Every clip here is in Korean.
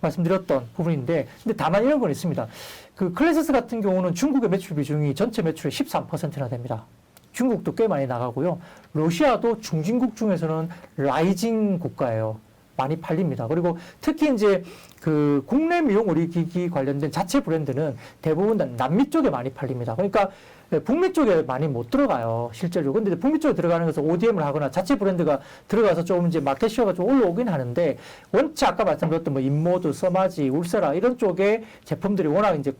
말씀드렸던 부분인데, 근데 다만 이런 건 있습니다. 그 클래시스 같은 경우는 중국의 매출 비중이 전체 매출의 13%나 됩니다. 중국도 꽤 많이 나가고요. 러시아도 중진국 중에서는 라이징 국가예요. 많이 팔립니다. 그리고 특히 이제 그 국내 미용 의료기기 관련된 자체 브랜드는 대부분 남미 쪽에 많이 팔립니다. 그러니까 북미 쪽에 많이 못 들어가요, 실제로. 근데 북미 쪽에 들어가는 것은 ODM을 하거나 자체 브랜드가 들어가서 좀 이제 마켓 시어가 좀 올라오긴 하는데, 원체 아까 말씀드렸던 뭐 인모드, 서마지, 울세라 이런 쪽의 제품들이 워낙 이제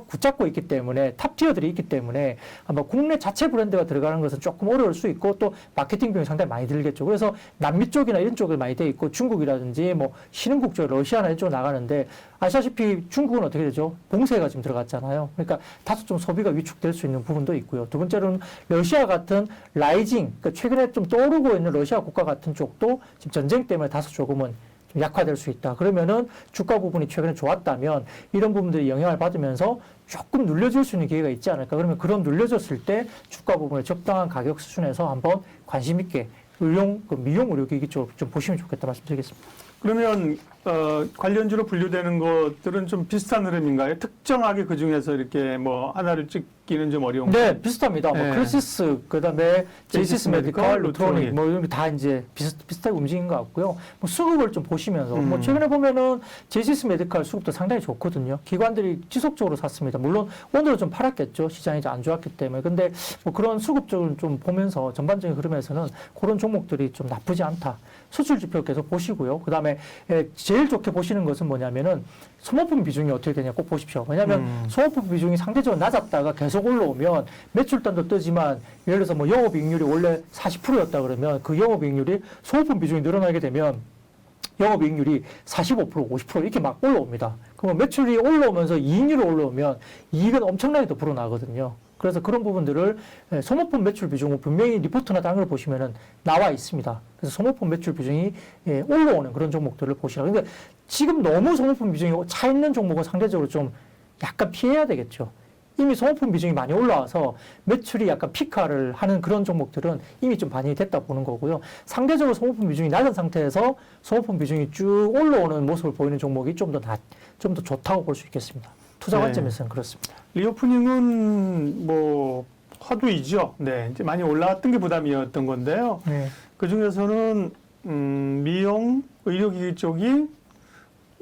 붙잡고 있기 때문에, 탑티어들이 있기 때문에 아마 국내 자체 브랜드가 들어가는 것은 조금 어려울 수 있고, 또 마케팅 비용이 상당히 많이 들겠죠. 그래서 남미 쪽이나 이런 쪽에 많이 돼 있고, 중국이라든지 뭐 신흥국 쪽, 러시아나 이런 쪽 나가는데, 아시다시피 중국은 어떻게 되죠? 봉쇄가 지금 들어갔잖아요. 그러니까 다소 좀 소비가 위축될 수 있는 부분도 있고요. 두 번째로는 러시아 같은 라이징, 그러니까 최근에 좀 떠오르고 있는 러시아 국가 같은 쪽도 지금 전쟁 때문에 다소 조금은 약화될 수 있다. 그러면은 주가 부분이 최근에 좋았다면 이런 부분들이 영향을 받으면서 조금 눌려질 수 있는 기회가 있지 않을까. 그러면 그런 눌려졌을 때 주가 부분을 적당한 가격 수준에서 한번 관심 있게 미용 의료기기 쪽 좀 보시면 좋겠다 말씀드리겠습니다. 그러면 관련주로 분류되는 것들은 좀 비슷한 흐름인가요? 특정하게 그 중에서 이렇게 뭐 하나를 찍기는 좀 어려운가요? 네, 비슷합니다. 네. 뭐 클래시스, 그다음에 제이시스 메디컬, 루트로닉 뭐 이런 게 다 이제 비슷하게 움직인 것 같고요. 뭐 수급을 좀 보시면서 뭐 최근에 보면은 제이시스 메디컬 수급도 상당히 좋거든요. 기관들이 지속적으로 샀습니다. 물론 오늘은 좀 팔았겠죠. 시장이 이제 안 좋았기 때문에. 근데 뭐 그런 수급적으로 좀 보면서 전반적인 흐름에서는 그런 종목들이 좀 나쁘지 않다. 수출 지표 계속 보시고요. 그다음에 제일 좋게 보시는 것은 뭐냐면은 소모품 비중이 어떻게 되냐 꼭 보십시오. 왜냐하면 소모품 비중이 상대적으로 낮았다가 계속 올라오면 매출단도 뜨지만, 예를 들어서 뭐 영업이익률이 원래 40%였다 그러면 그 영업이익률이 소모품 비중이 늘어나게 되면 영업이익률이 45%, 50% 이렇게 막 올라옵니다. 그러면 매출이 올라오면서 이익률이 올라오면 이익은 엄청나게 더 불어나거든요. 그래서 그런 부분들을 소모품 매출 비중은 분명히 리포트나 다른 걸 보시면은 나와 있습니다. 그래서 소모품 매출 비중이 올라오는 그런 종목들을 보시라. 근데 지금 너무 소모품 비중이 차 있는 종목은 상대적으로 좀 약간 피해야 되겠죠. 이미 소모품 비중이 많이 올라와서 매출이 약간 피카를 하는 그런 종목들은 이미 좀 반영이 됐다 보는 거고요. 상대적으로 소모품 비중이 낮은 상태에서 소모품 비중이 쭉 올라오는 모습을 보이는 종목이 좀 더 좋다고 볼 수 있겠습니다. 투자 관점에서는 그렇습니다. 리오프닝은 뭐 화두이죠. 네, 이제 많이 올라왔던 게 부담이었던 건데요. 네. 그 중에서는 미용 의료기기 쪽이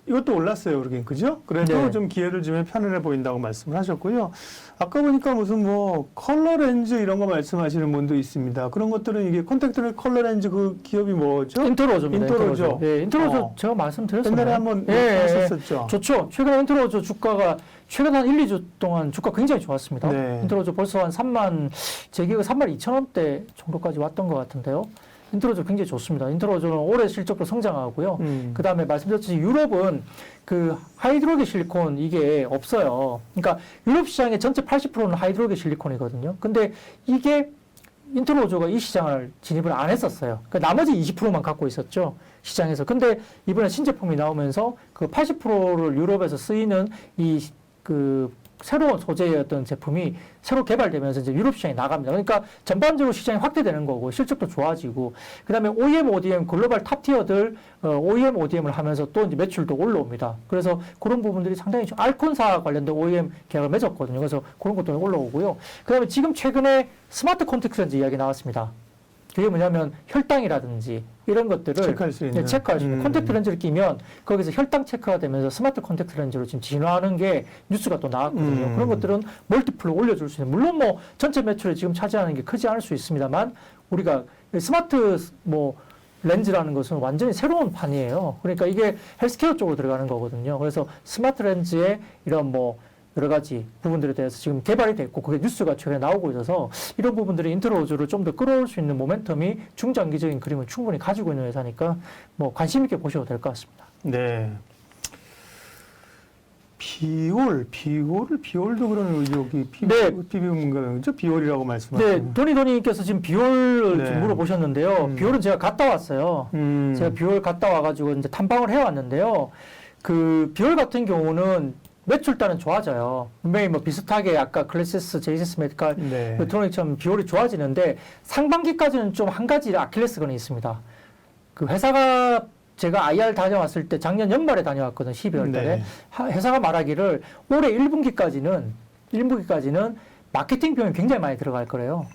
이것도 올랐어요, 그러긴 그죠? 그래도 네. 좀 기회를 주면 편안해 보인다고 말씀을 하셨고요. 아까 보니까 무슨 뭐 컬러 렌즈 이런 거 말씀하시는 분도 있습니다. 그런 것들은 이게 콘택트 컬러 렌즈 그 기업이 뭐죠? 인트로조입니다. 인트로조. 네, 인트로조 제가 말씀드렸었나요? 옛날에 한번 하셨었죠. 좋죠. 최근에 인트로조 주가가 최근 한 1, 2주 동안 주가 굉장히 좋았습니다. 네. 인트로조 벌써 한 3만, 제 기억에 3만 2천 원대 정도까지 왔던 것 같은데요. 인트로조 굉장히 좋습니다. 인트로조는 올해 실적도 성장하고요. 그 다음에 말씀드렸듯이 유럽은 그 하이드로겔 실리콘 이게 없어요. 그러니까 유럽 시장의 전체 80%는 하이드로겔 실리콘이거든요. 근데 이게 인트로조가 이 시장을 진입을 안 했었어요. 그러니까 나머지 20%만 갖고 있었죠, 시장에서. 근데 이번에 신제품이 나오면서 그 80%를 유럽에서 쓰이는 새로운 소재의 어떤 제품이 새로 개발되면서 이제 유럽 시장에 나갑니다. 그러니까 전반적으로 시장이 확대되는 거고 실적도 좋아지고, 그 다음에 OEM, ODM 글로벌 탑티어들 OEM, ODM을 하면서 또 이제 매출도 올라옵니다. 그래서 그런 부분들이 상당히 알콘사 관련된 OEM 계약을 맺었거든요. 그래서 그런 것도 올라오고요. 그 다음에 지금 최근에 스마트 콘택트 렌즈 이야기 나왔습니다. 그게 뭐냐면 혈당이라든지 이런 것들을 체크할 수 있는. 콘택트 렌즈를 끼면 거기서 혈당 체크가 되면서 스마트 콘택트 렌즈로 지금 진화하는 게 뉴스가 또 나왔거든요. 그런 것들은 멀티플로 올려줄 수 있는, 물론 뭐 전체 매출에 지금 차지하는 게 크지 않을 수 있습니다만, 우리가 스마트 렌즈라는 것은 완전히 새로운 판이에요. 그러니까 이게 헬스케어 쪽으로 들어가는 거거든요. 그래서 스마트 렌즈에 이런 여러 가지 부분들에 대해서 지금 개발이 됐고, 그게 뉴스가 최근에 나오고 있어서 이런 부분들이 인트로조를 좀 더 끌어올 수 있는 모멘텀이 중장기적인 그림을 충분히 가지고 있는 회사니까 관심 있게 보셔도 될 것 같습니다. 네. 비올도 그런 의혹이 피부문가죠? 비올이라고 말씀하셨죠? 네, 도니님께서 지금 비올을 좀 물어보셨는데요. 비올은 제가 갔다 왔어요. 제가 비올 갔다 와가지고 이제 탐방을 해왔는데요. 그 비올 같은 경우는 매출단은 좋아져요. 분명히 비슷하게 아까 클래시스, 제이시스 메디컬, 루트로닉처럼 비올이 좋아지는데 상반기까지는 좀 한 가지 아킬레스건이 있습니다. 그 회사가 제가 IR 다녀왔을 때 작년 연말에 다녀왔거든, 12월 달에. 네. 회사가 말하기를 올해 1분기까지는 마케팅 비용이 굉장히 많이 들어갈 거래요.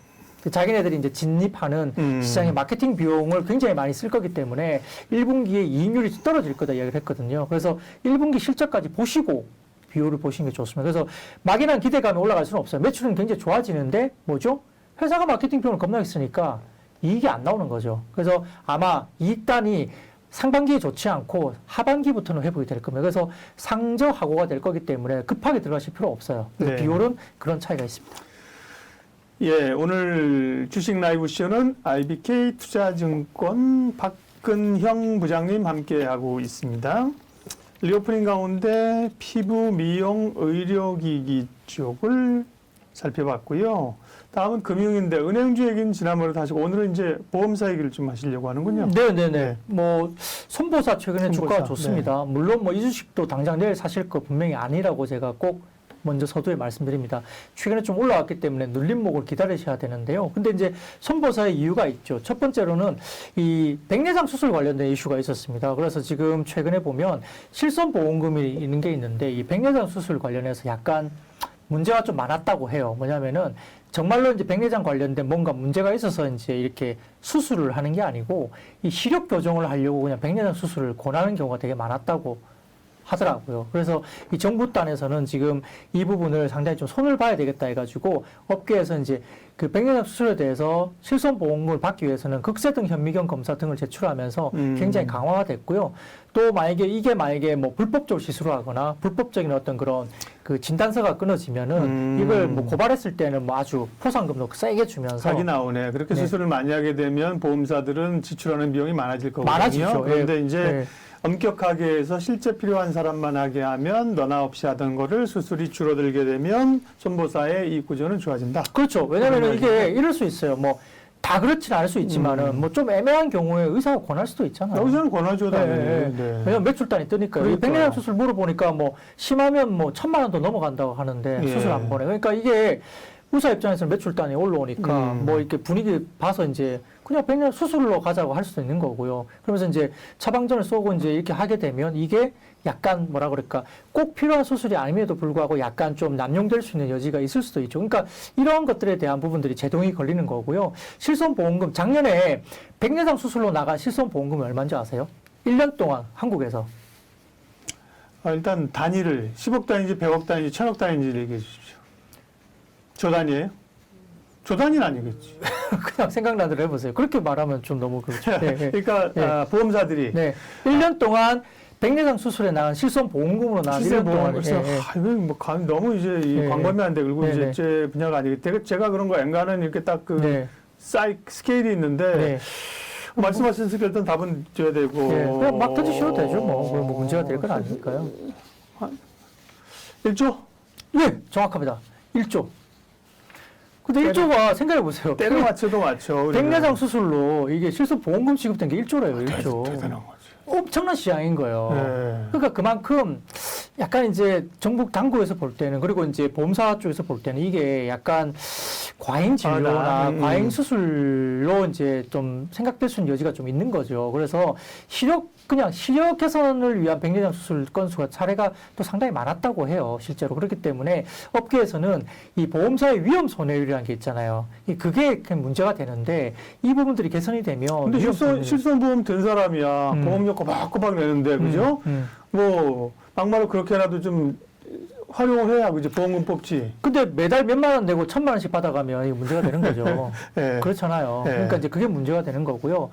자기네들이 이제 진입하는 시장에 마케팅 비용을 굉장히 많이 쓸 거기 때문에 1분기에 이익률이 떨어질 거다 이야기를 했거든요. 그래서 1분기 실적까지 보시고 비율을 보시는 게 좋습니다. 그래서 막연한 기대감이 올라갈 수는 없어요. 매출은 굉장히 좋아지는데 뭐죠? 회사가 마케팅 비용을 겁나게 쓰니까 이익이 안 나오는 거죠. 그래서 아마 이익단이 상반기에 좋지 않고 하반기부터는 회복이 될 겁니다. 그래서 상저하고가 될 거기 때문에 급하게 들어가실 필요 없어요. 네. 비율은 그런 차이가 있습니다. 예, 오늘 주식 라이브 쇼는 IBK 투자증권 박근형 부장님 함께하고 있습니다. 리오프닝 가운데 피부, 미용, 의료기기 쪽을 살펴봤고요. 다음은 금융인데 은행주 얘기는 지난번에 하시고 오늘은 이제 보험사 얘기를 좀 하시려고 하는군요. 네네네. 네. 뭐 손보사 최근에 손보사, 주가가 좋습니다. 물론 뭐 이 주식도 당장 내일 사실 거 분명히 아니라고 제가 꼭 먼저 서두에 말씀드립니다. 최근에 좀 올라왔기 때문에 눌림목을 기다리셔야 되는데요. 근데 이제 손보사의 이유가 있죠. 첫 번째로는 이 백내장 수술 관련된 이슈가 있었습니다. 그래서 지금 최근에 보면 실손보험금이 있는 게 있는데 이 백내장 수술 관련해서 약간 문제가 좀 많았다고 해요. 뭐냐면은 정말로 이제 백내장 관련된 뭔가 문제가 있어서 이제 이렇게 수술을 하는 게 아니고 이 시력 교정을 하려고 그냥 백내장 수술을 권하는 경우가 되게 많았다고 하더라고요. 그래서 이 정부 단에서는 지금 이 부분을 상당히 좀 손을 봐야 되겠다 해가지고 업계에서 이제 그 백내장 수술에 대해서 실손보험금을 받기 위해서는 극세등 현미경 검사 등을 제출하면서 굉장히 강화가 됐고요. 또 이게 만약에 뭐 불법적으로 시술을 하거나 불법적인 어떤 그런 그 진단서가 끊어지면은 이걸 뭐 고발했을 때는 뭐 아주 포상금도 세게 주면서 사기 나오네. 그렇게 네. 수술을 많이 하게 되면 보험사들은 지출하는 비용이 많아질 거거든요. 많아지죠. 그런데 예. 이제 예. 엄격하게 해서 실제 필요한 사람만 하게 하면 너나 없이 하던 거를 수술이 줄어들게 되면 손보사의 이익 구조는 좋아진다. 그렇죠. 왜냐면은 이게 이럴 수 있어요. 뭐 다 그렇진 않을 수 있지만은 뭐 좀 애매한 경우에 의사가 권할 수도 있잖아요. 여기서는 권하죠, 당연히. 네. 네. 왜냐면 매출단이 뜨니까요. 이 그러니까요. 백내장 수술 물어보니까 뭐 심하면 뭐 1,000만 원도 넘어간다고 하는데 예. 수술 한 번에. 그러니까 이게 의사 입장에서는 매출단이 올라오니까 뭐 이렇게 분위기 봐서 이제 그냥 백내장 수술로 가자고 할 수도 있는 거고요. 그러면서 이제 처방전을 쏘고 이제 이렇게 하게 되면 이게 약간 뭐라 그럴까 꼭 필요한 수술이 아님에도 불구하고 약간 좀 남용될 수 있는 여지가 있을 수도 있죠. 그러니까 이러한 것들에 대한 부분들이 제동이 걸리는 거고요. 실손보험금 작년에 백내장 수술로 나간 실손보험금이 얼마인지 아세요? 1년 동안 한국에서. 일단 단위를 10억 단위인지 100억 단위인지 1000억 단위인지 얘기해 주십시오. 조 단위예요? 조 단위는 아니겠지. 그냥 생각나는 대로 해보세요. 그렇게 말하면 좀 너무 그렇죠. 네, 네. 그러니까 네. 보험사들이 네. 1년 동안 백내장 수술에 나간 실손보험금으로 나간 1년 동안. 그래서 이거 뭐 너무 이제 이 네. 광범위한데 그리고 네, 이제 네. 제 분야가 아니기 제가 그런 거 엔간은 이렇게 딱 그 네. 스케일이 있는데 네. 말씀하신 스케일 일단 답은 줘야 되고 네. 그냥 막 던지셔도 되죠. 뭐 문제가 될 건 아니니까요. 1조? 예, 정확합니다. 1조. 근데 1조가 생각해 보세요. 때려 맞춰도 맞춰. 백내장 수술로 이게 실손보험금 지급된 게 1조래요. 1조. 대단한 거지. 엄청난 시장인 거예요. 네. 그러니까 그만큼 약간 이제 정부 당국에서 볼 때는 그리고 이제 보험사 쪽에서 볼 때는 이게 약간 과잉 진료나 과잉 수술로 이제 좀 생각될 수 있는 여지가 좀 있는 거죠. 그래서 그냥 시력 개선을 위한 백내장 수술 건수가 사례가 또 상당히 많았다고 해요. 실제로. 그렇기 때문에 업계에서는 이 보험사의 위험 손해율이라는 게 있잖아요. 그게 문제가 되는데 이 부분들이 개선이 되면 근데 실손보험 든 사람이야. 보험료 꼬박꼬박 내는데, 그죠? 뭐, 막말로 그렇게라도 좀 활용을 해야 이제 보험금 뽑지. 근데 매달 몇만 원 내고 1,000만 원씩 받아가면 이게 문제가 되는 거죠. 네. 그렇잖아요. 네. 그러니까 이제 그게 문제가 되는 거고요.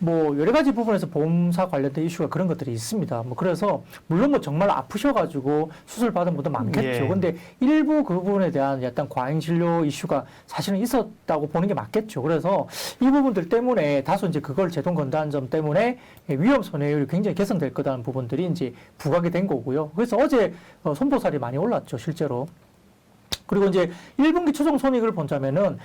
뭐 여러 가지 부분에서 보험사 관련된 이슈가 그런 것들이 있습니다. 뭐 그래서 물론 뭐 정말 아프셔가지고 수술 받은 분도 많겠죠. 예. 근데 일부 그 부분에 대한 약간 과잉 진료 이슈가 사실은 있었다고 보는 게 맞겠죠. 그래서 이 부분들 때문에 다소 이제 그걸 제동 건다는 점 때문에 위험 손해율이 굉장히 개선될 거다는 부분들이 이제 부각이 된 거고요. 그래서 어제 손보살이 많이 올랐죠, 실제로. 그리고 이제 1분기 추정 손익을 본다면은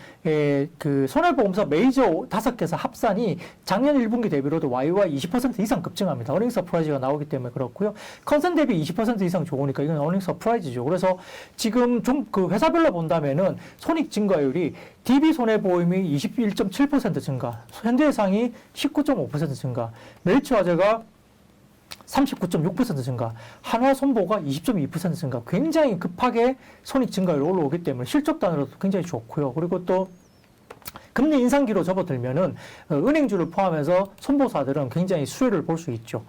그 손해보험사 메이저 5개사 합산이 작년 1분기 대비로도 YY 20% 이상 급증합니다. 어닝 서프라이즈가 나오기 때문에 그렇고요. 컨센 대비 20% 이상 좋으니까 이건 어닝 서프라이즈죠. 그래서 지금 좀 그 회사별로 본다면은 손익 증가율이 DB 손해보험이 21.7% 증가, 현대해상이 19.5% 증가, 멜치화재가 39.6% 증가, 한화 손보가 20.2% 증가, 굉장히 급하게 손익 증가율이 올라오기 때문에 실적 단으로도 굉장히 좋고요. 그리고 또 금리 인상기로 접어들면은 은행주를 포함해서 손보사들은 굉장히 수혜를 볼 수 있죠.